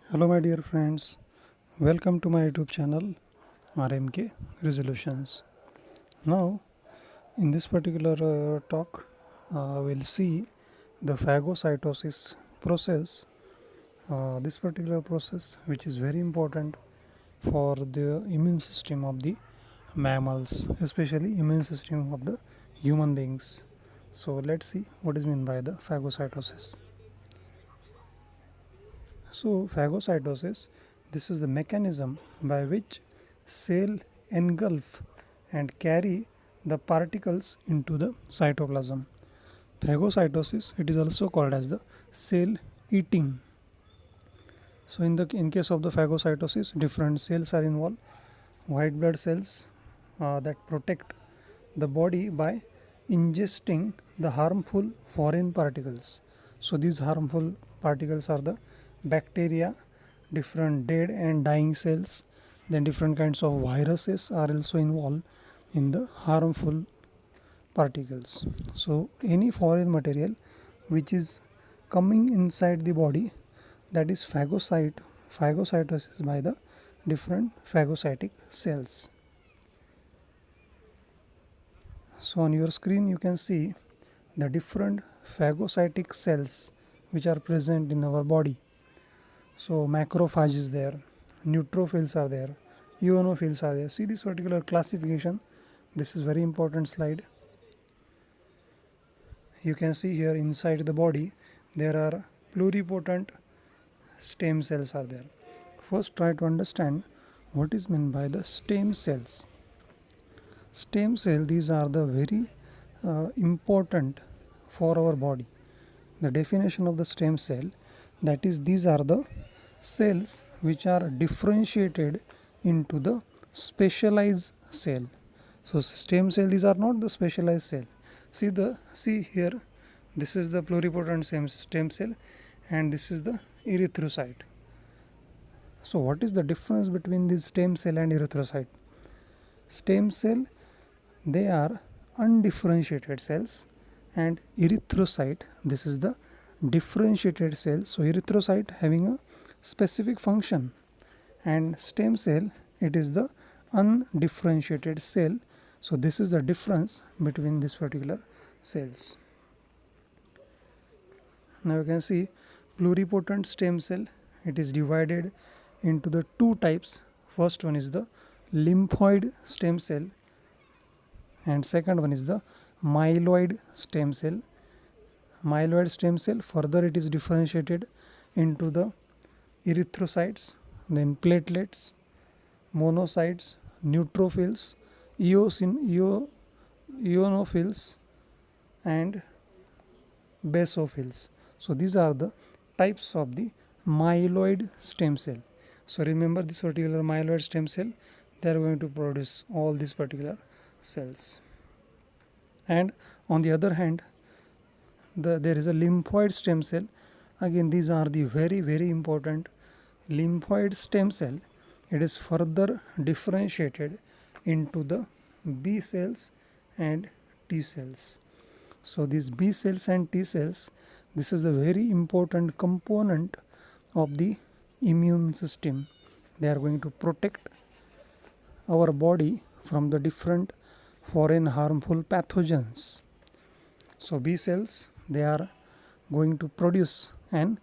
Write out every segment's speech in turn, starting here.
Hello, my dear friends. Welcome to my YouTube channel RMK Resolutions. Now, in this particular talk, we'll see the phagocytosis process. This particular process, which is very important for the immune system of the mammals, especially immune system of the human beings. So, let's see what is meant by the phagocytosis. So, phagocytosis, this is the mechanism by which cell engulf and carry the particles into the cytoplasm. Phagocytosis, it is also called as the cell eating. So, in case of the phagocytosis, different cells are involved. White blood cells that protect the body by ingesting the harmful foreign particles. So, these harmful particles are the bacteria, different dead and dying cells, then different kinds of viruses are also involved in the harmful particles. So, any foreign material which is coming inside the body, that is phagocytosis by the different phagocytic cells. So, on your screen you can see the different phagocytic cells which are present in our body. So, macrophage is there, neutrophils are there, eosinophils are there. See this particular classification. This is very important slide. You can see here inside the body there are pluripotent stem cells are there. First, try to understand what is meant by the stem cells. Stem cell, these are the very important for our body. The definition of the stem cell, that is, these are the cells which are differentiated into the specialized cell. So, stem cell, these are not the specialized cell. See here, this is the pluripotent stem cell and this is the erythrocyte. So, what is the difference between this stem cell and erythrocyte? Stem cell, they are undifferentiated cells, and erythrocyte, this is the differentiated cell. So, erythrocyte having a specific function, and stem cell, it is the undifferentiated cell. So, this is the difference between this particular cells. Now, you can see pluripotent stem cell, it is divided into the two types. First one is the lymphoid stem cell and second one is the myeloid stem cell. Myeloid stem cell, further it is differentiated into the erythrocytes, then platelets, monocytes, neutrophils, eosinophils and basophils. So, these are the types of the myeloid stem cell. So, remember this particular myeloid stem cell, they are going to produce all these particular cells. And on the other hand, there is a lymphoid stem cell. Again, these are the very important lymphoid stem cell. It is further differentiated into the B cells and T cells. So, these B cells and T cells, this is a very important component of the immune system. They are going to protect our body from the different foreign harmful pathogens. So, B cells, they are going to produce an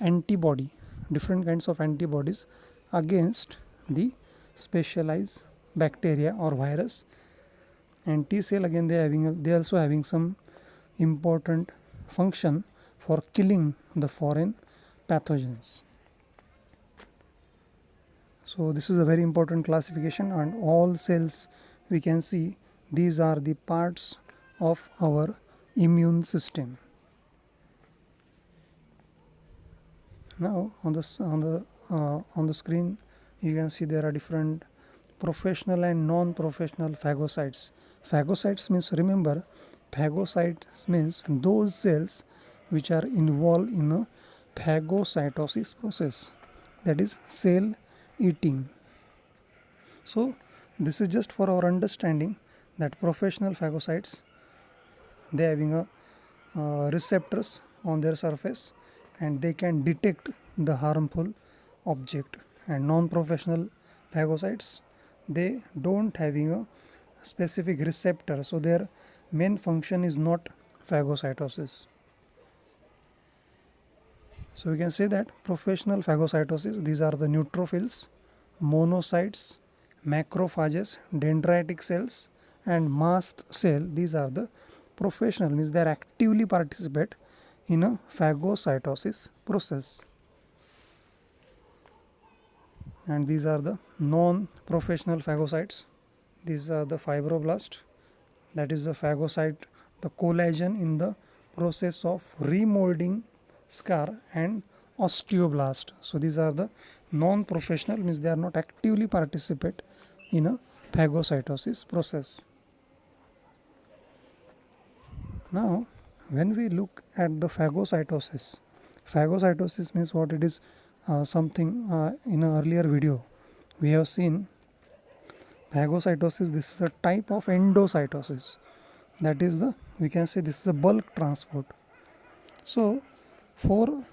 antibody, different kinds of antibodies against the specialized bacteria or virus. And T cell, again, they also having some important function for killing the foreign pathogens. So, this is a very important classification, and all cells we can see these are the parts of our immune system. Now, on the screen you can see there are different professional and non-professional phagocytes. Phagocytes means, remember, phagocytes means those cells which are involved in a phagocytosis process, that is cell eating. So, this is just for our understanding that professional phagocytes, they having a receptors on their surface and they can detect the harmful object. And non-professional phagocytes, they don't having a specific receptor, so their main function is not phagocytosis. So we can say that professional phagocytosis, these are the neutrophils, monocytes, macrophages, dendritic cells and mast cell. These are the professional, means they are actively participate in a phagocytosis process. And these are the non-professional phagocytes. These are the fibroblast, that is the phagocyte, the collagen in the process of remolding scar, and osteoblast. So these are the non-professional, means they are not actively participate in a phagocytosis process. Now when we look at the phagocytosis means what it is. Something in an earlier video we have seen phagocytosis. This is a type of endocytosis, that is the, we can say this is a bulk transport. So for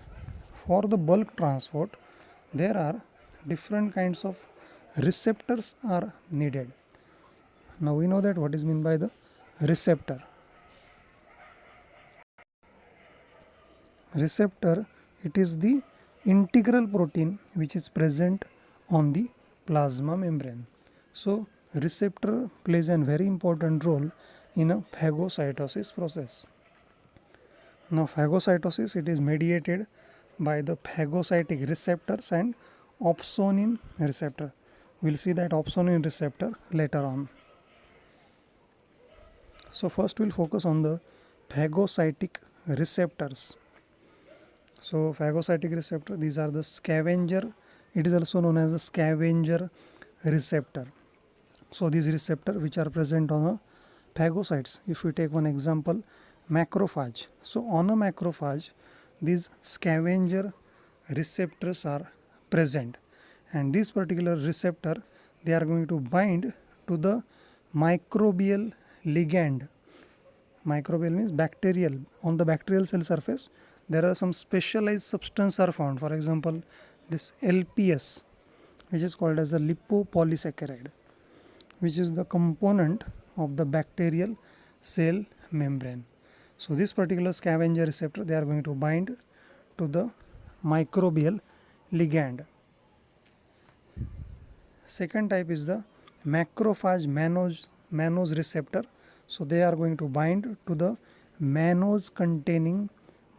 the bulk transport there are different kinds of receptors are needed. Now we know that what is meant by the receptor. Receptor, it is the integral protein which is present on the plasma membrane. So receptor plays a very important role in a phagocytosis process. Now phagocytosis, it is mediated by the phagocytic receptors and opsonin receptor. We will see that opsonin receptor later on. So first we will focus on the phagocytic receptors. So phagocytic receptor, these are the scavenger, it is also known as the scavenger receptor. So these receptors which are present on a phagocytes, if we take one example, macrophage. So on a macrophage these scavenger receptors are present, and this particular receptor, they are going to bind to the microbial ligand. Microbial means bacterial. On the bacterial cell surface there are some specialized substances are found. For example, this LPS, which is called as a lipopolysaccharide, which is the component of the bacterial cell membrane. So this particular scavenger receptor, they are going to bind to the microbial ligand. Second type is the macrophage mannose receptor. So they are going to bind to the mannose containing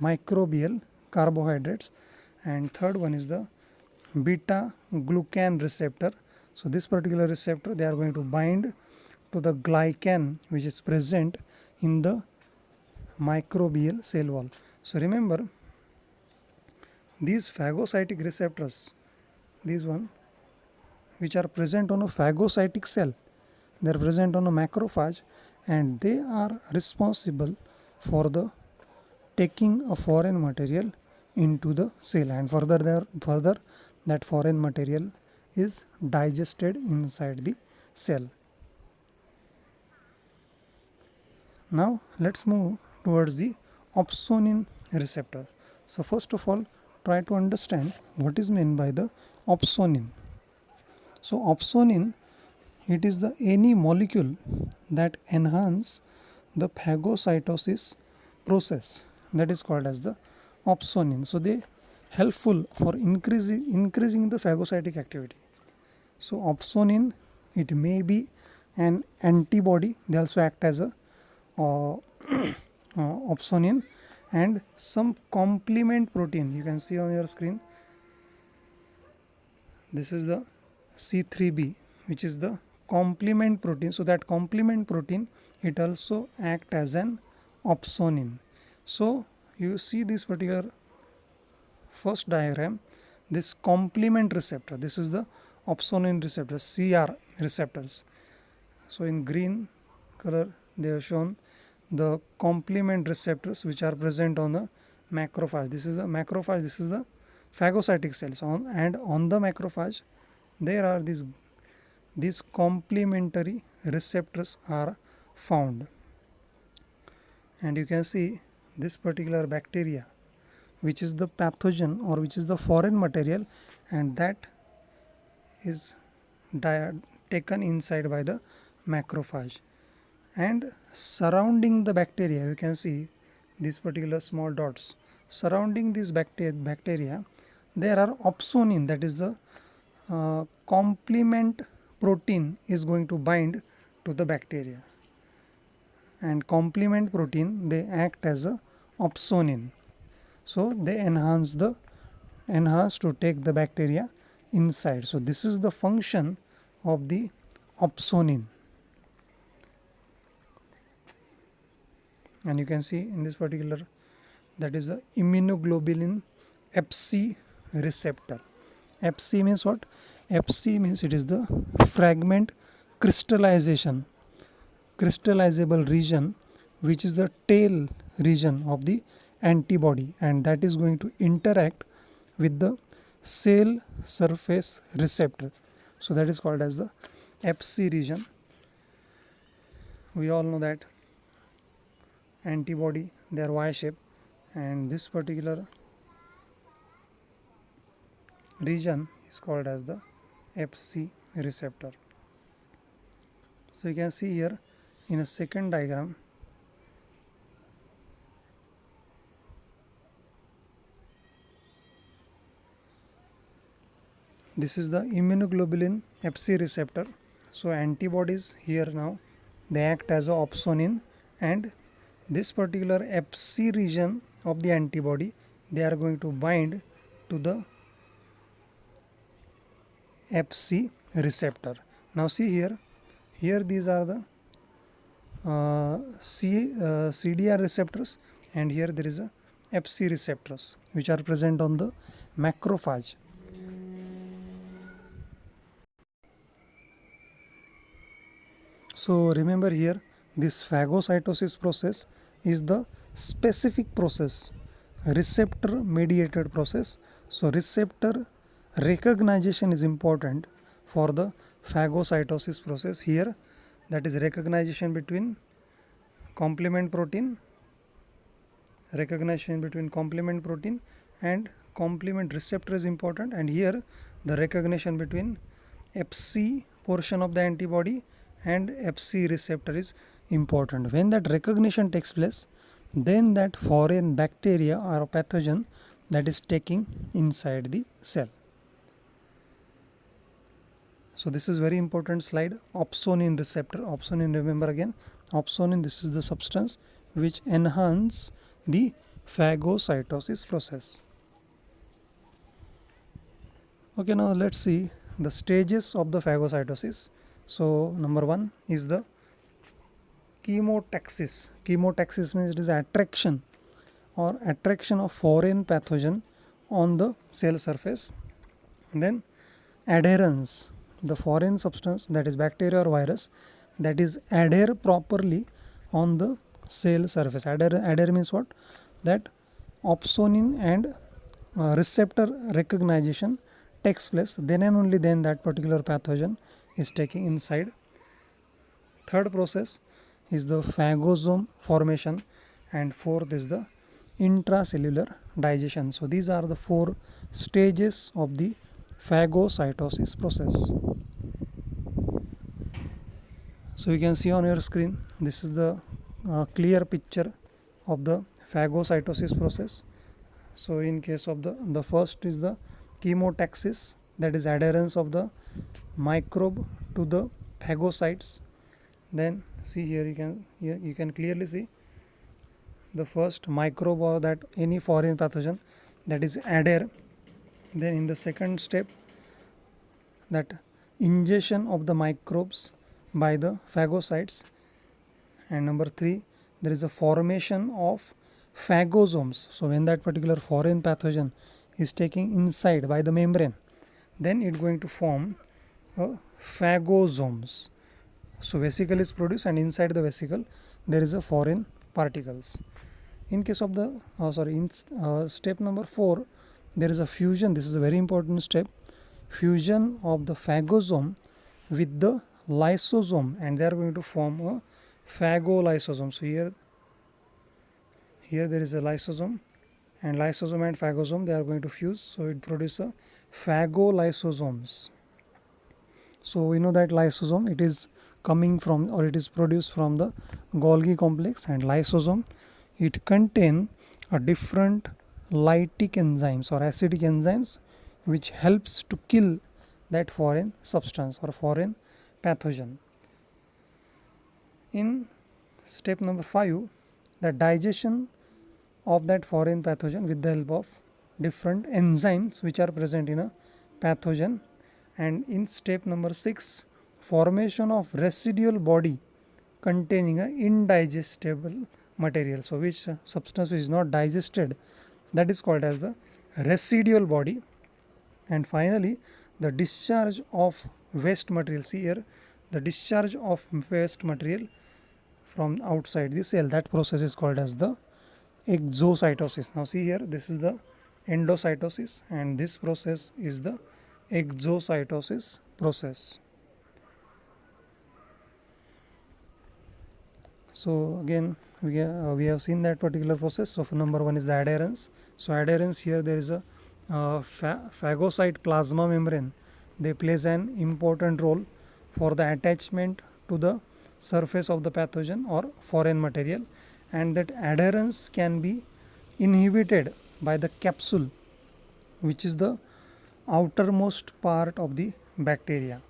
microbial carbohydrates. And third one is the beta glucan receptor. So this particular receptor, they are going to bind to the glycan which is present in the microbial cell wall. So remember, these phagocytic receptors, these one which are present on a phagocytic cell, they are present on a macrophage, and they are responsible for the taking a foreign material into the cell, and further that foreign material is digested inside the cell. Now let's move towards the opsonin receptor. So first of all, try to understand what is meant by the opsonin. So opsonin, it is the any molecule that enhance the phagocytosis process, that is called as the opsonin. So they helpful for increasing the phagocytic activity. So opsonin, it may be an antibody, they also act as a opsonin, and some complement protein. You can see on your screen, this is the C3b, which is the complement protein. So that complement protein, it also act as an opsonin. So you see this particular first diagram, this complement receptor, this is the opsonin receptor, CR receptors. So in green color they have shown the complement receptors which are present on the macrophage. This is the macrophage, this is the phagocytic cells, and on the macrophage there are these complementary receptors are found. And you can see this particular bacteria, which is the pathogen or which is the foreign material, and that is taken inside by the macrophage. And surrounding the bacteria, you can see these particular small dots. Surrounding these bacteria, there are opsonin, that is the complement protein is going to bind to the bacteria, and complement protein, they act as a opsonin, so they enhance to take the bacteria inside. So this is the function of the opsonin, and you can see in this particular, that is the immunoglobulin Fc receptor. Fc means what? Fc means it is the fragment crystallizable region, which is the tail region of the antibody, and that is going to interact with the cell surface receptor. So that is called as the Fc region. We all know that antibody, they are Y-shaped, and this particular region is called as the Fc receptor. So you can see here in a second diagram, this is the immunoglobulin Fc receptor. So antibodies here now, they act as a opsonin, and this particular Fc region of the antibody, they are going to bind to the Fc receptor. Now see here these are the CDR receptors, and here there is a Fc receptors which are present on the macrophage. So remember here, this phagocytosis process is the specific process, receptor mediated process. So receptor recognition is important for the phagocytosis process. Here, that is recognition between complement protein and complement receptor is important, and here the recognition between Fc portion of the antibody and Fc receptor is important. When that recognition takes place, then that foreign bacteria or pathogen that is taking inside the cell. So this is very important slide, opsonin receptor. Opsonin, remember again, opsonin, this is the substance which enhance the phagocytosis process. Okay, now let's see the stages of the phagocytosis. So number one is the chemotaxis. Chemotaxis means it is attraction of foreign pathogen on the cell surface. And then adherence, the foreign substance, that is bacteria or virus, that is adhere properly on the cell surface. Adhere means what? That opsonin and receptor recognition takes place, then and only then that particular pathogen is taking inside. Third process is the phagosome formation, and fourth is the intracellular digestion. So these are the four stages of the phagocytosis process. So you can see on your screen, this is the clear picture of the phagocytosis process. So in case of the first is the chemotaxis, that is adherence of the microbe to the phagocytes. Then see here, you can clearly see the first microbe or that any foreign pathogen, that is adhere. Then in the second step, that ingestion of the microbes by the phagocytes, and number three, there is a formation of phagosomes. So when that particular foreign pathogen is taking inside by the membrane, then it's going to form phagosomes. So vesicle is produced, and inside the vesicle there is a foreign particles. In case of the step number 4, there is a fusion. This is a very important step, fusion of the phagosome with the lysosome, and they are going to form a phagolysosome. So here there is a lysosome, and lysosome and phagosome, they are going to fuse, so it produces a phagolysosomes. So we know that lysosome, it is coming from, or it is produced from the Golgi complex, and lysosome, it contain a different lytic enzymes or acidic enzymes which helps to kill that foreign substance or foreign pathogen. In step number 5, the digestion of that foreign pathogen with the help of different enzymes which are present in a pathogen. And in step number 6, formation of residual body containing a indigestible material. So which substance which is not digested, that is called as the residual body. And finally, the discharge of waste material. See here, the discharge of waste material from outside the cell, that process is called as the exocytosis. Now see here, this is the endocytosis, and this process is the exocytosis process. So again, we have seen that particular process. So number 1 is the adherence. So adherence, here there is a phagocyte plasma membrane. They plays an important role for the attachment to the surface of the pathogen or foreign material, and that adherence can be inhibited by the capsule, which is the outermost part of the bacteria.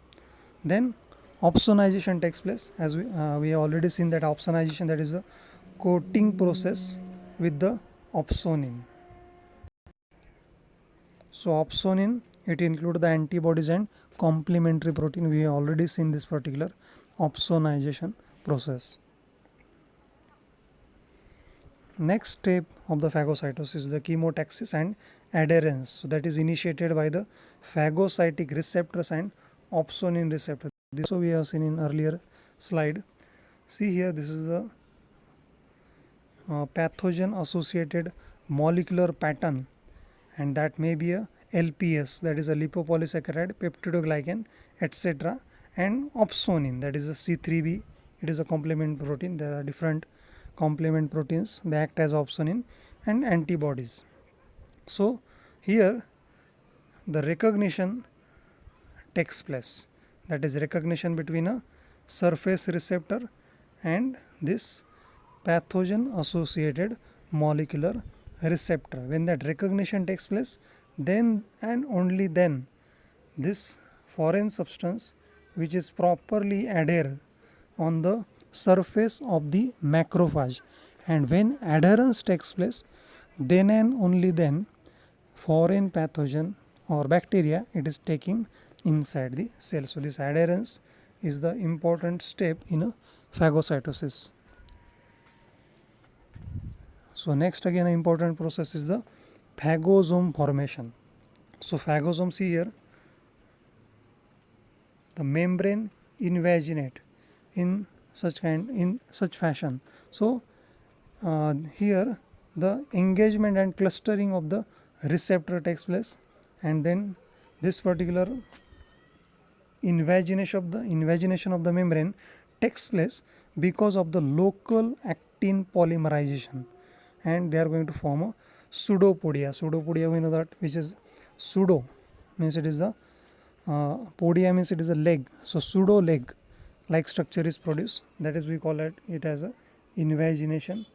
Then opsonization takes place, as we have already seen that opsonization, that is a coating process with the opsonin. So opsonin, it includes the antibodies and complementary protein. We have already seen this particular opsonization process. Next step of the phagocytosis is the chemotaxis and adherence. So that is initiated by the phagocytic receptors and opsonin receptor. This also we have seen in earlier slide. See here, this is the pathogen associated molecular pattern, and that may be a LPS, that is a lipopolysaccharide, peptidoglycan, etc., and opsonin, that is a C3b, it is a complement protein. There are different complement proteins, they act as opsonin, and antibodies. So here the recognition takes place, that is recognition between a surface receptor and this pathogen associated molecular receptor. When that recognition takes place, then and only then this foreign substance which is properly adhered on the surface of the macrophage, and when adherence takes place, then and only then foreign pathogen or bacteria, it is taking inside the cell. So this adherence is the important step in a phagocytosis. So next again an important process is the phagosome formation. So phagosome, see here, the membrane invaginate in such fashion. So here the engagement and clustering of the receptor takes place, and then this particular invagination of the membrane takes place because of the local actin polymerization, and they are going to form a pseudopodia. Pseudopodia, we know that, which is pseudo means it is a podia means it is a leg. So pseudo leg like structure is produced, that is we call it as a invagination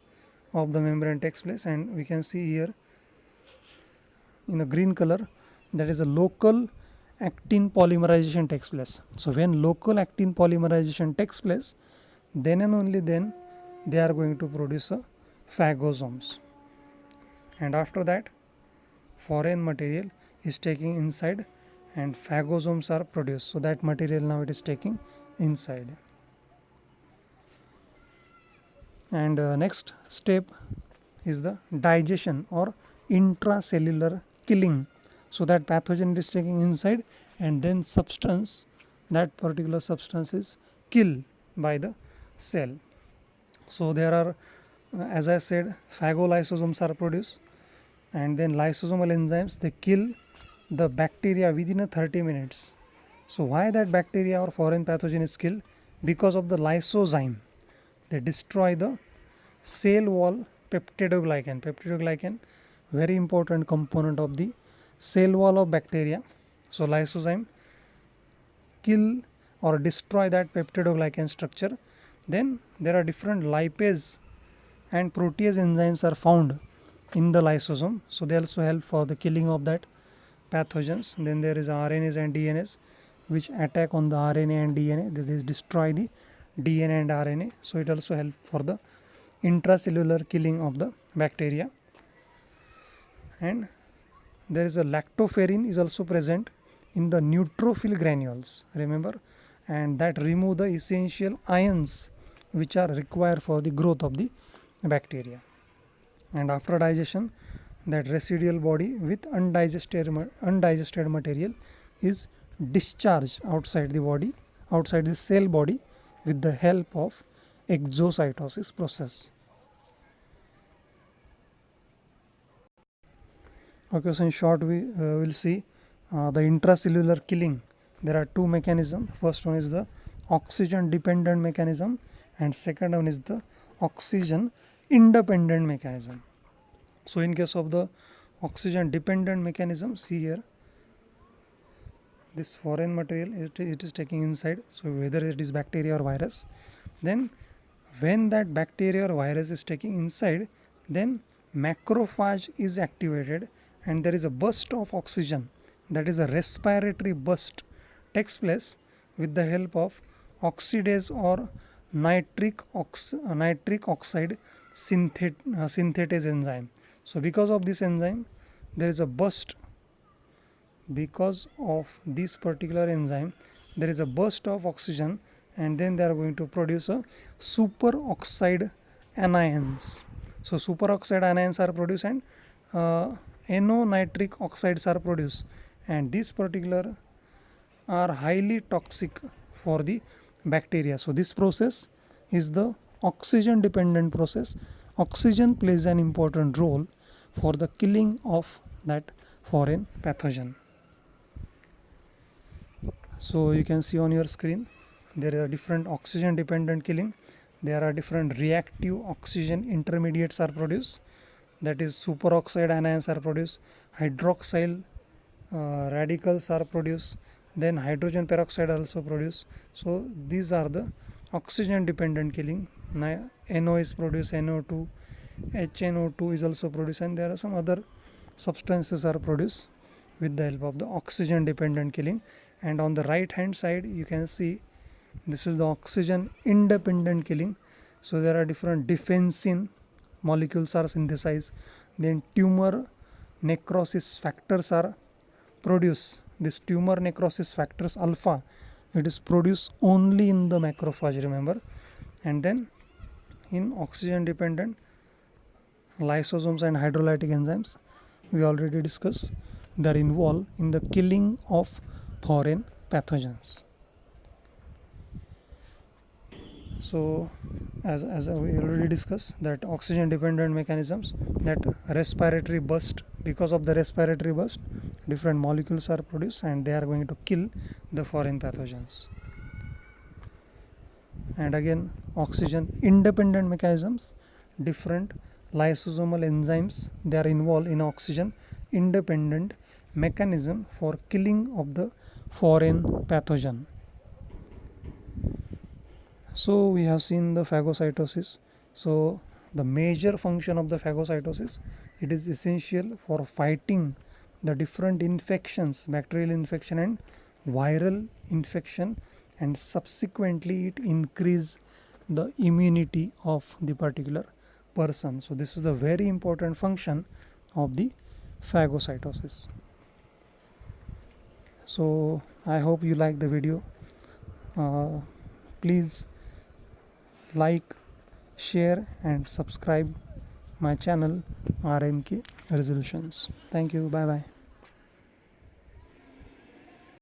of the membrane takes place. And we can see here in a green color, that is a local actin polymerization takes place. So when local actin polymerization takes place, then and only then they are going to produce a phagosomes, and after that foreign material is taking inside and phagosomes are produced. So that material now it is taking inside. And next step is the digestion or intracellular killing. So that pathogen is taking inside, and then that particular substance is killed by the cell. So there are, as I said, phagolysosomes are produced, and then lysosomal enzymes, they kill the bacteria within a 30 minutes. So why that bacteria or foreign pathogen is killed? Because of the lysozyme. They destroy the cell wall peptidoglycan. Peptidoglycan, very important component of the cell wall of bacteria. So lysozyme kill or destroy that peptidoglycan structure. Then there are different lipase and protease enzymes are found in the lysosome, so they also help for the killing of that pathogens. Then there is RNAs and DNAs which attack on the RNA and DNA, they destroy the DNA and RNA, so it also helps for the intracellular killing of the bacteria. And there is a lactoferrin is also present in the neutrophil granules, remember, and that remove the essential ions which are required for the growth of the bacteria. And after digestion, that residual body with undigested material is discharged outside the body, outside the cell body, with the help of exocytosis process. Okay, so in short we will see the intracellular killing. There are two mechanisms. First one is the oxygen dependent mechanism and second one is the oxygen independent mechanism. So in case of the oxygen dependent mechanism, see here, this foreign material it is taking inside, so whether it is bacteria or virus, then when that bacteria or virus is taking inside, then macrophage is activated and there is a burst of oxygen, that is a respiratory burst takes place with the help of oxidase or nitric oxide synthetase enzyme. So because of this enzyme there is a burst, because of this particular enzyme there is a burst of oxygen and then they are going to produce a superoxide anions. So superoxide anions are produced and NO nitric oxides are produced, and these particular are highly toxic for the bacteria. So this process is the oxygen dependent process. Oxygen plays an important role for the killing of that foreign pathogen. So you can see on your screen there are different oxygen dependent killing. There are different reactive oxygen intermediates are produced, that is superoxide anions are produced, hydroxyl radicals are produced, then hydrogen peroxide also produced. So these are the oxygen dependent killing. NO is produced, NO2, HNO2 is also produced, and there are some other substances are produced with the help of the oxygen dependent killing. And on the right hand side you can see this is the oxygen independent killing. So there are different defensin molecules are synthesized, then tumor necrosis factors are produced. This tumor necrosis factors alpha, it is produced only in the macrophage, remember. And then in oxygen dependent lysosomes and hydrolytic enzymes we already discussed, they are involved in the killing of foreign pathogens. So as we already discussed, that oxygen dependent mechanisms, that respiratory burst, because of the respiratory burst different molecules are produced and they are going to kill the foreign pathogens. And again oxygen independent mechanisms, different lysosomal enzymes, they are involved in oxygen independent mechanism for killing of the foreign pathogen. So we have seen the phagocytosis. So the major function of the phagocytosis, it is essential for fighting the different infections, bacterial infection and viral infection, and subsequently it increase the immunity of the particular person. So this is a very important function of the phagocytosis. So I hope you like the video. Please like, share and subscribe my channel RMK Resolutions. Thank you. Bye bye.